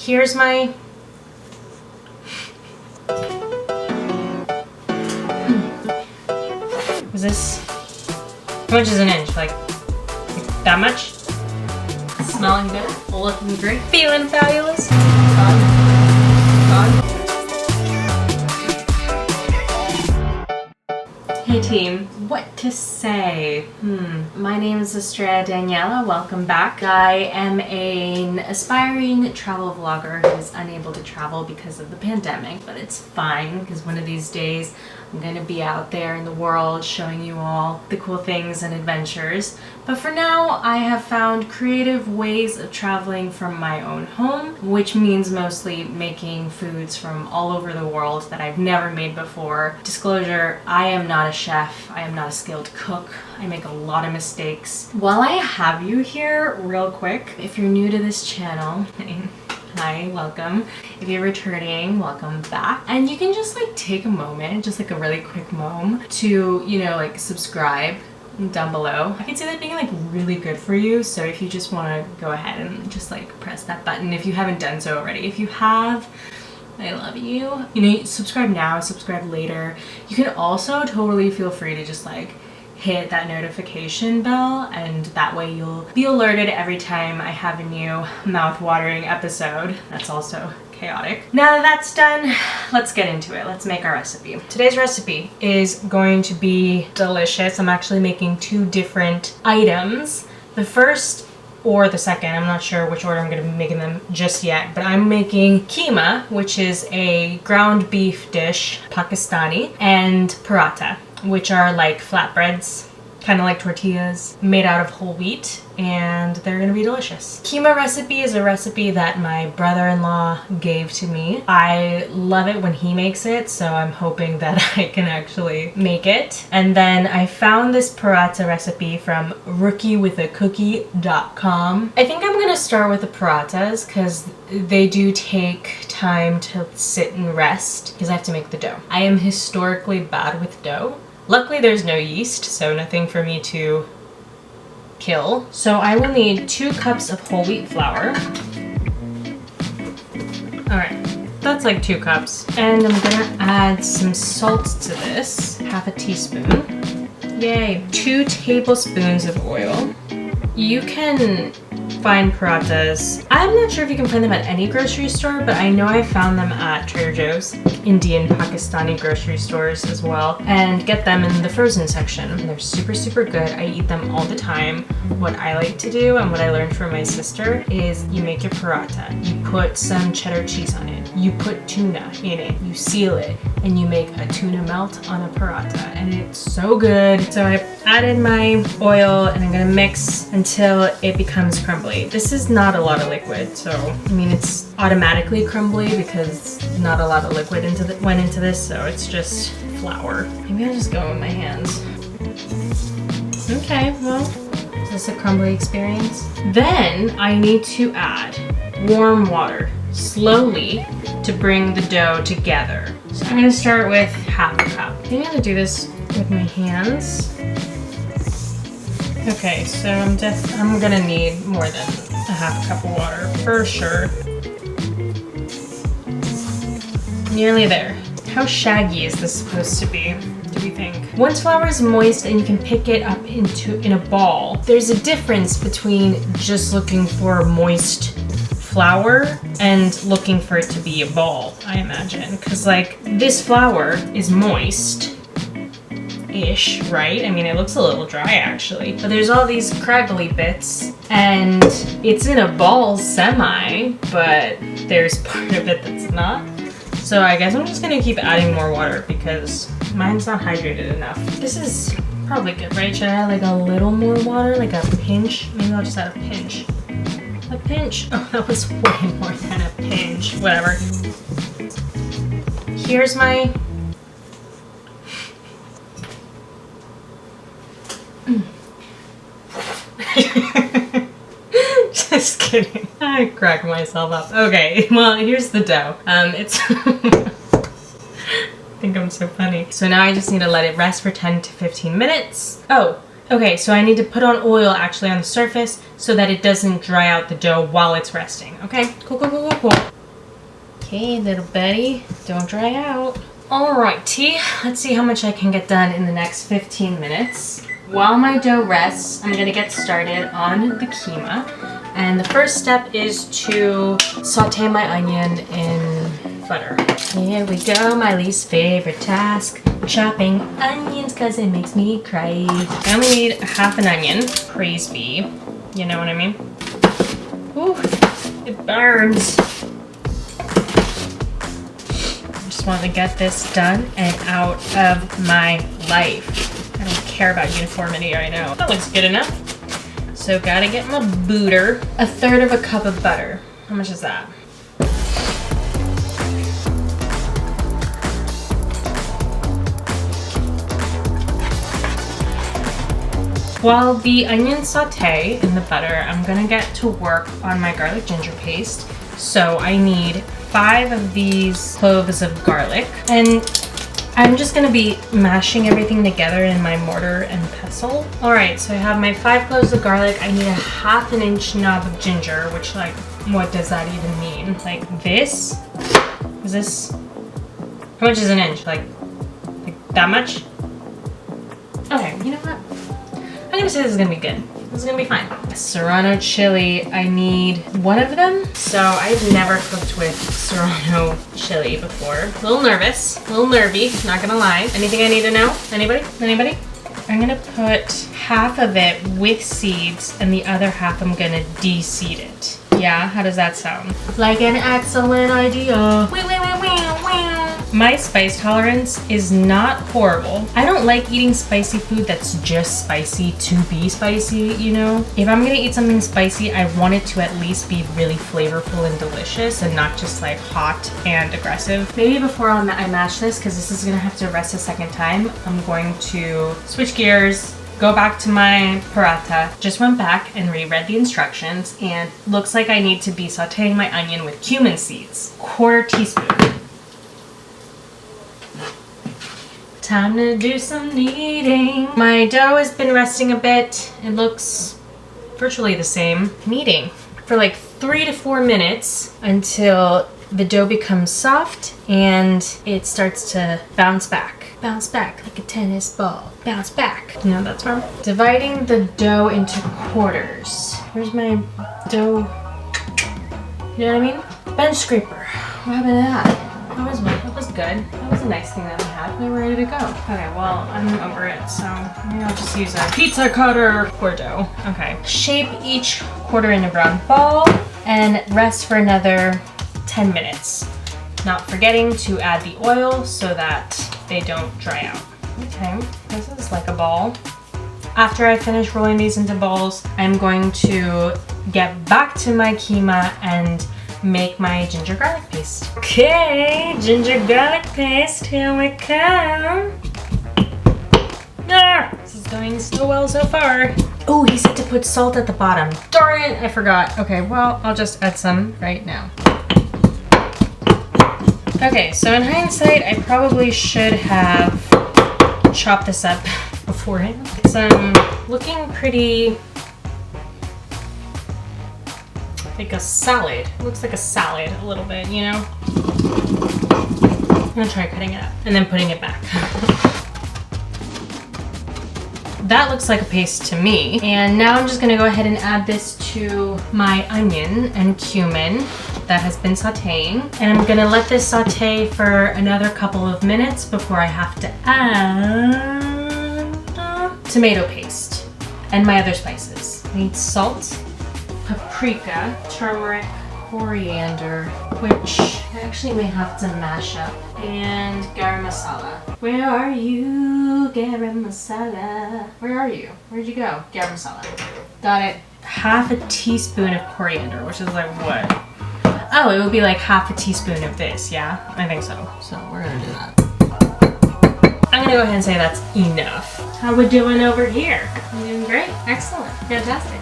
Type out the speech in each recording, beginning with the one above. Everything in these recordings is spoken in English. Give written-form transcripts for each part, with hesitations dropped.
Here's my... Is this... How much is an inch? Like that much? Smelling good, looking great, feeling fabulous. Hey team, what to say? My name is Estrella Daniela, welcome back. I am an aspiring travel vlogger who is unable to travel because of the pandemic, but it's fine because one of these days I'm going to be out there in the world showing you all the cool things and adventures. But for now, I have found creative ways of traveling from my own home, which means mostly making foods from all over the world that I've never made before. Disclosure, I am not a chef. I am not a skilled cook. I make a lot of mistakes. While I have you here, real quick, if you're new to this channel, hi, welcome. If you're returning, welcome back. And you can just like take a moment, just like a really quick moment to, you know, like subscribe down below. I can see that being like really good for you. So if you just want to go ahead and just like press that button if you haven't done so already. If you have, I love you. You know, subscribe now, subscribe later. You can also totally feel free to just like hit that notification bell, and that way you'll be alerted every time I have a new mouth-watering episode. That's also chaotic. Now that that's done, let's get into it. Let's make our recipe. Today's recipe is going to be delicious. I'm actually making two different items. The first or the second, I'm not sure which order I'm going to be making them just yet, but I'm making keema, which is a ground beef dish, Pakistani, and paratha, which are like flatbreads, kind of like tortillas, made out of whole wheat, and they're gonna be delicious. Keema recipe is a recipe that my brother-in-law gave to me. I love it when he makes it, so I'm hoping that I can actually make it. And then I found this paratha recipe from rookiewithacookie.com. I think I'm gonna start with the parathas because they do take time to sit and rest because I have to make the dough. I am historically bad with dough. Luckily there's no yeast, so nothing for me to kill. So I will need 2 cups of whole wheat flour. Alright, that's like 2 cups. And I'm gonna add some salt to this, half a teaspoon. Yay! 2 tablespoons of oil. You can find parathas. I'm not sure if you can find them at any grocery store, but I know I found them at Trader Joe's, Indian, Pakistani grocery stores as well, and get them in the frozen section. They're super, super good. I eat them all the time. What I like to do and what I learned from my sister is you make your paratha, you put some cheddar cheese on it, you put tuna in it, you seal it, and you make a tuna melt on a paratha, and it's so good. So I added my oil and I'm gonna mix until it becomes crumbly. This is not a lot of liquid, so I mean it's automatically crumbly because not a lot of liquid went into this, so it's just flour. Maybe I'll just go with my hands. Okay, well, is this a crumbly experience? Then I need to add warm water slowly to bring the dough together. So I'm gonna start with half a cup. I think I'm gonna do this with my hands. Okay, so I'm gonna need more than a half cup of water for sure. Nearly there. How shaggy is this supposed to be, do we think? Once flour is moist and you can pick it up in a ball, there's a difference between just looking for moist flour and looking for it to be a ball, I imagine. Because like this flour is moist-ish, right? I mean, it looks a little dry actually, but there's all these craggly bits and it's in a ball semi, but there's part of it that's not. So I guess I'm just gonna keep adding more water because mine's not hydrated enough. This is probably good, right? Should I add like a little more water, like a pinch? Maybe I'll just add a pinch. A pinch. Oh, that was way more than a pinch. Whatever. Here's my... Just kidding. I cracked myself up. Okay, well, here's the dough. It's... I think I'm so funny. So now I just need to let it rest for 10 to 15 minutes. Oh, okay, so I need to put on oil actually on the surface so that it doesn't dry out the dough while it's resting. Okay, cool, cool, cool, cool, cool. Okay, little buddy, don't dry out. Alrighty, let's see how much I can get done in the next 15 minutes. While my dough rests, I'm gonna get started on the keema. And the first step is to saute my onion in butter. Here we go, my least favorite task. Chopping onions because it makes me cry. I only need half an onion. Praise be. You know what I mean? Ooh, it burns. I just want to get this done and out of my life. I don't care about uniformity right now. That looks good enough. So gotta get my booter. 1/3 of a cup of butter. How much is that? While the onions saute in the butter, I'm gonna get to work on my garlic ginger paste. So I need 5 of these cloves of garlic. And I'm just gonna be mashing everything together in my mortar and pestle. All right, so I have my 5 cloves of garlic. I need a 1/2 inch knob of ginger, which, like, what does that even mean? Like this? Is this, how much is an inch? Like that much? Okay, you know what? I'm gonna say this is gonna be good. This is gonna be fine. Serrano chili, I need 1 of them. So I've never cooked with serrano chili before. A little nervous, a little nervy, not gonna lie. Anything I need to know? Anybody? Anybody? I'm gonna put half of it with seeds and the other half I'm gonna de-seed it. Yeah, how does that sound? Like an excellent idea. My spice tolerance is not horrible. I don't like eating spicy food that's just spicy to be spicy, you know? If I'm gonna eat something spicy, I want it to at least be really flavorful and delicious and not just like hot and aggressive. Maybe before I mash this, because this is gonna have to rest a second time, I'm going to switch gears, go back to my paratha. Just went back and reread the instructions, and looks like I need to be sauteing my onion with cumin seeds. 1/4 teaspoon. Time to do some kneading. My dough has been resting a bit. It looks virtually the same. Kneading for like 3 to 4 minutes until the dough becomes soft and it starts to bounce back. Bounce back like a tennis ball. Bounce back. You know what that's from? Dividing the dough into quarters. Where's my dough? You know what I mean? Bench scraper. What happened to that? That was one. That was good. That was a nice thing that we had. We were ready to go. Okay, well, I'm over it, so maybe I'll just use a pizza cutter for dough. Okay. Shape each quarter in a round ball and rest for another 10 minutes. Not forgetting to add the oil so that they don't dry out. Okay, this is like a ball. After I finish rolling these into balls, I'm going to get back to my keema and make my ginger garlic paste. Okay, ginger garlic paste, here we come. Ah, this is going so well so far. Oh, he said to put salt at the bottom. Darn it, I forgot. Okay, well, I'll just add some right now. Okay, so in hindsight, I probably should have chopped this up beforehand. It's looking pretty like a salad. It looks like a salad a little bit, you know? I'm gonna try cutting it up and then putting it back. That looks like a paste to me. And now I'm just gonna go ahead and add this to my onion and cumin that has been sauteing. And I'm gonna let this saute for another couple of minutes before I have to add tomato paste and my other spices. I need salt, paprika, turmeric, coriander, which I actually may have to mash up, and garam masala. Where are you, garam masala? Where are you? Where'd you go? Garam masala. Got it. 1/2 teaspoon of coriander, which is like what? Oh, it would be like 1/2 teaspoon of this, yeah? I think so. So we're gonna do that. I'm gonna go ahead and say that's enough. How we doing over here? I'm doing great. Excellent. Fantastic.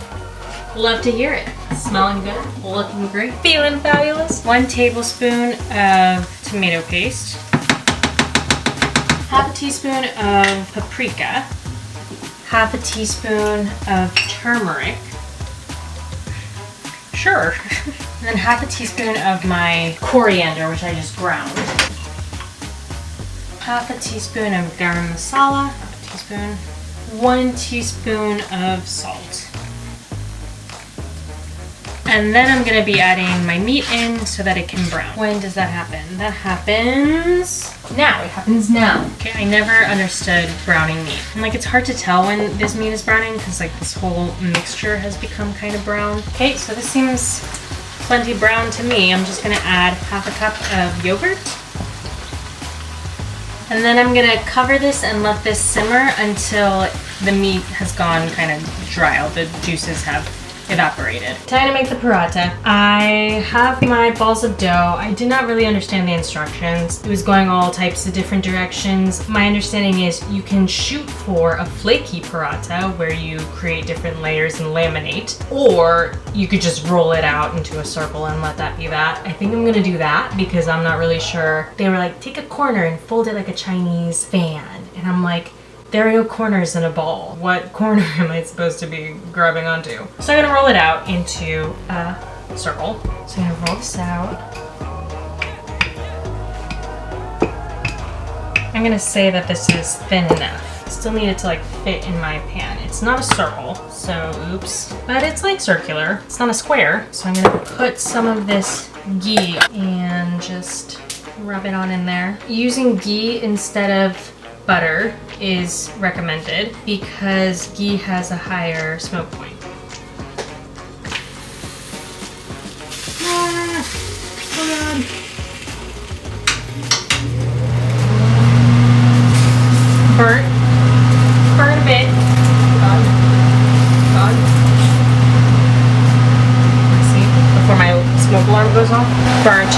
Love to hear it. Smelling good, looking great, feeling fabulous. 1 tablespoon of tomato paste, 1/2 teaspoon of paprika, 1/2 teaspoon of turmeric, Sure. And then half a teaspoon of my coriander, which I just ground. Half a teaspoon of garam masala, half a teaspoon. 1 teaspoon of salt. And then I'm gonna be adding my meat in so that it can brown. When does that happen? That happens now. It happens now. Okay, I never understood browning meat. And like, it's hard to tell when this meat is browning because like this whole mixture has become kind of brown. Okay, so this seems plenty brown to me. I'm just gonna add half a cup of yogurt. And then I'm gonna cover this and let this simmer until the meat has gone kind of dry. All the juices have evaporated. Time to make the paratha. I have my balls of dough. I did not really understand the instructions. It was going all types of different directions. My understanding is you can shoot for a flaky paratha where you create different layers and laminate, or you could just roll it out into a circle and let that be that. I think I'm gonna do that because I'm not really sure. They were like, take a corner and fold it like a Chinese fan. And I'm like, there are no corners in a ball. What corner am I supposed to be grabbing onto? So I'm gonna roll it out into a circle. So I'm gonna roll this out. I'm gonna say that this is thin enough. Still need it to like fit in my pan. It's not a circle, so oops. But it's like circular. It's not a square. So I'm gonna put some of this ghee and just rub it on in there. Using ghee instead of butter is recommended because ghee has a higher smoke point. Oh god. Burnt a bit. God. See, before my smoke alarm goes off. Burnt.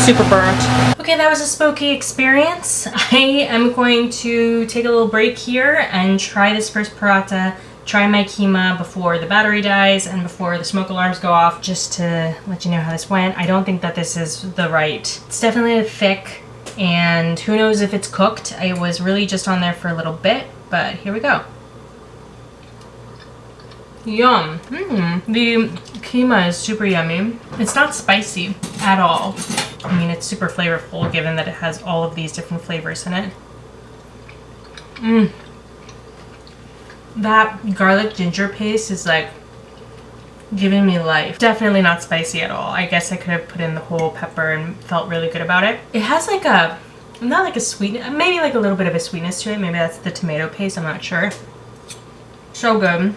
Super burnt. Okay, that was a smoky experience. I am going to take a little break here and try this first paratha, try my keema before the battery dies and before the smoke alarms go off, just to let you know how this went. I don't think that this is the right. It's definitely thick, and who knows if it's cooked. I was really just on there for a little bit, but here we go. Yum. The keema is super yummy. It's not spicy at all. I mean, it's super flavorful given that it has all of these different flavors in it. That garlic ginger paste is like giving me life. Definitely not spicy at all. I guess I could have put in the whole pepper and felt really good about it. It has like a, not like a sweetness, maybe like a little bit of a sweetness to it. Maybe that's the tomato paste, I'm not sure. So good.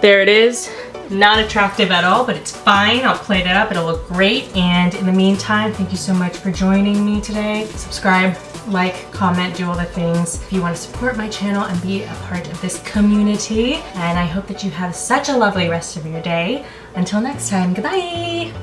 There it is. Not attractive at all, but it's fine. I'll plate it up. It'll look great. And in the meantime, thank you so much for joining me today. Subscribe, like, comment, do all the things if you want to support my channel and be a part of this community. And I hope that you have such a lovely rest of your day. Until next time, goodbye.